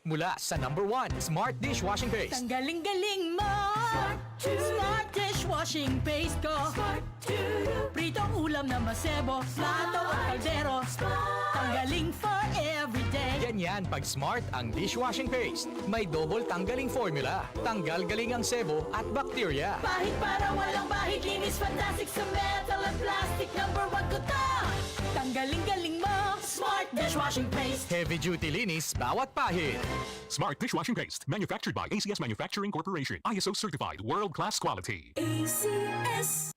Mula sa number 1, Smart Dishwashing Paste. Tanggaling-galing mo! Smart dishwashing paste ko! Pritong ulam na masebo, plato at kaldero. Tanggaling for everyday. Ganyan pag Smart ang dishwashing paste. May double tanggaling formula. Tanggal galing ang sebo at bakterya. Bahid para walang bahid, linis fantastic sa metal at plastic. Number 1 ko to! Tanggaling-galing mo! Smart dishwashing paste. Heavy duty linis bawat pahid. Smart Dishwashing Paste, manufactured by ACS Manufacturing Corporation. ISO certified, world-class quality. ACS.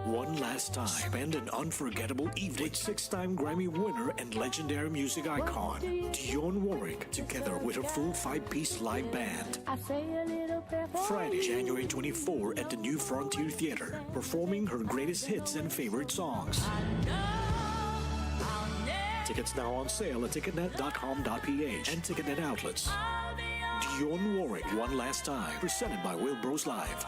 One last time, spend an unforgettable evening. Six-time Grammy winner and legendary music icon, Dionne Warwick, together with her full 5-piece live band. Friday, January 24 at the New Frontier Theater, performing her greatest hits and favorite songs. Tickets now on sale at ticketnet.com.ph and Ticketnet outlets. Dionne Warwick, One Last Time, presented by Will Bros Live.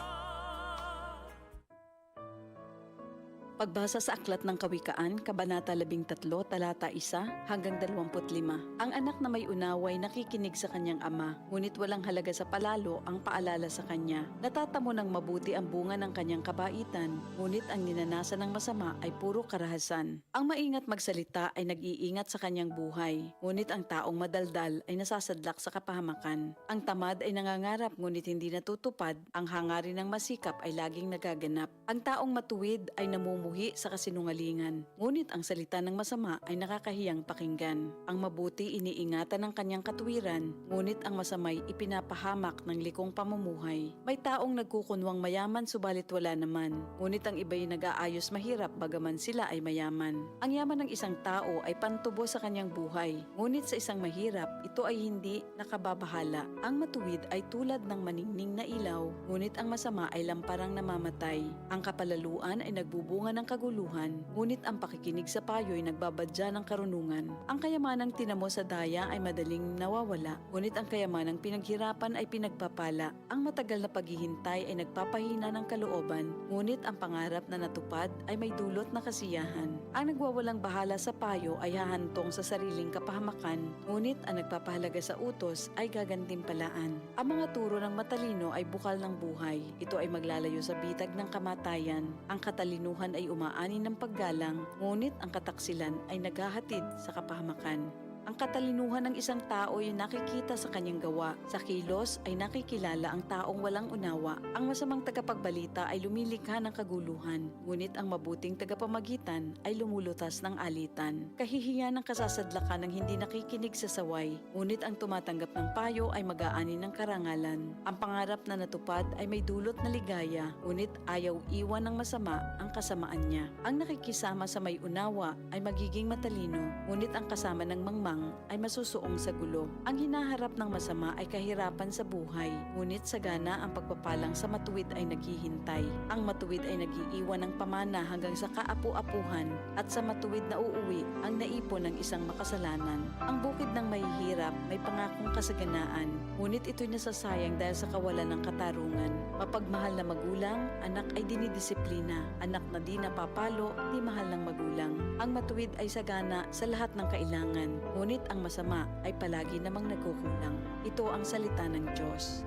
Pagbasa sa Aklat ng Kawikaan, Kabanata 13, Talata 1 hanggang 25. Ang anak na may unaway nakikinig sa kanyang ama, ngunit walang halaga sa palalo ang paalala sa kanya. Natatamo ng mabuti ang bunga ng kanyang kabaitan, ngunit ang ninanasan ng masama ay puro karahasan. Ang maingat magsalita ay nag-iingat sa kanyang buhay, ngunit ang taong madaldal ay nasasadlak sa kapahamakan. Ang tamad ay nangangarap ngunit hindi natutupad, ang hangarin ng masikap ay laging nagaganap. Ang taong matuwid ay namumuhi sa kasinungalingan, ngunit ang salita ng masama ay nakakahiyang pakinggan. Ang mabuti iniingatan ng kanyang katuwiran, ngunit ang masamay ipinapahamak ng likong pamumuhay. May taong nagkukunwang mayaman subalit wala naman, ngunit ang iba'y nag-aayos mahirap bagaman sila ay mayaman. Ang yaman ng isang tao ay pantubo sa kanyang buhay, ngunit sa isang mahirap, ito ay hindi nakababahala. Ang matuwid ay tulad ng maningning na ilaw, ngunit ang masama ay lamparang namamatay. Ang kapalaluan ay nagbubunga ng kaguluhan, ngunit ang pakikinig sa payo ay nagbabadya ng karunungan. Ang kayamanang tinamo sa daya ay madaling nawawala, ngunit ang kayamanang pinaghirapan ay pinagpapala. Ang matagal na paghihintay ay nagpapahina ng kalooban, ngunit ang pangarap na natupad ay may dulot na kasiyahan. Ang nagwawalang bahala sa payo ay hahantong sa sariling kapahamakan, ngunit ang nagpapahalaga sa utos ay gagantimpalaan. Ang mga turo ng matalino ay bukal ng buhay. Ito ay maglalayo sa bitag ng kamatayan. Ang katalinuhan ay umaani ng paggalang, ngunit ang kataksilan ay naghahatid sa kapahamakan. Ang katalinuhan ng isang tao ay nakikita sa kanyang gawa. Sa kilos ay nakikilala ang taong walang unawa. Ang masamang tagapagbalita ay lumilikha ng kaguluhan, ngunit ang mabuting tagapamagitan ay lumulutas ng alitan. Kahihiyan ng kasasadlakan ng hindi nakikinig sa saway, ngunit ang tumatanggap ng payo ay mag-aani ng karangalan. Ang pangarap na natupad ay may dulot na ligaya, ngunit ayaw iwan ng masama ang kasamaan niya. Ang nakikisama sa may unawa ay magiging matalino, ngunit ang kasama ng mangmang ay masusuong sa gulo. Ang hinaharap ng masama ay kahirapan sa buhay, ngunit sagana ang pagpapalang sa matuwid ay naghihintay. Ang matuwid ay nag-iiwan ng pamana hanggang sa kaapu-apuhan, at sa matuwid na uuwi ang naipon ng isang makasalanan. Ang bukid ng mahihirap may pangakong kasaganaan, ngunit ito'y nasasayang dahil sa kawalan ng katarungan. Mapagmahal na magulang, anak ay dinidisiplina. Anak na di napapalo, di mahal ng magulang. Ang matuwid ay sagana sa lahat ng kailangan, ngunit ang masama ay palagi namang nagkukulang. Ito ang salita ng Diyos.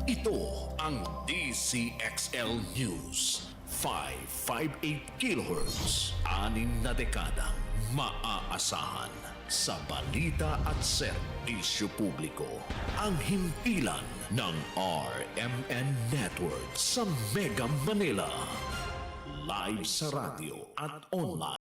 Ito ang DCXL News. 558 kHz. 6 na dekadang maaasahan sa balita at serbisyo publiko. Ang himpilan ng RMN Network sa Mega Manila. Live sa radyo at online.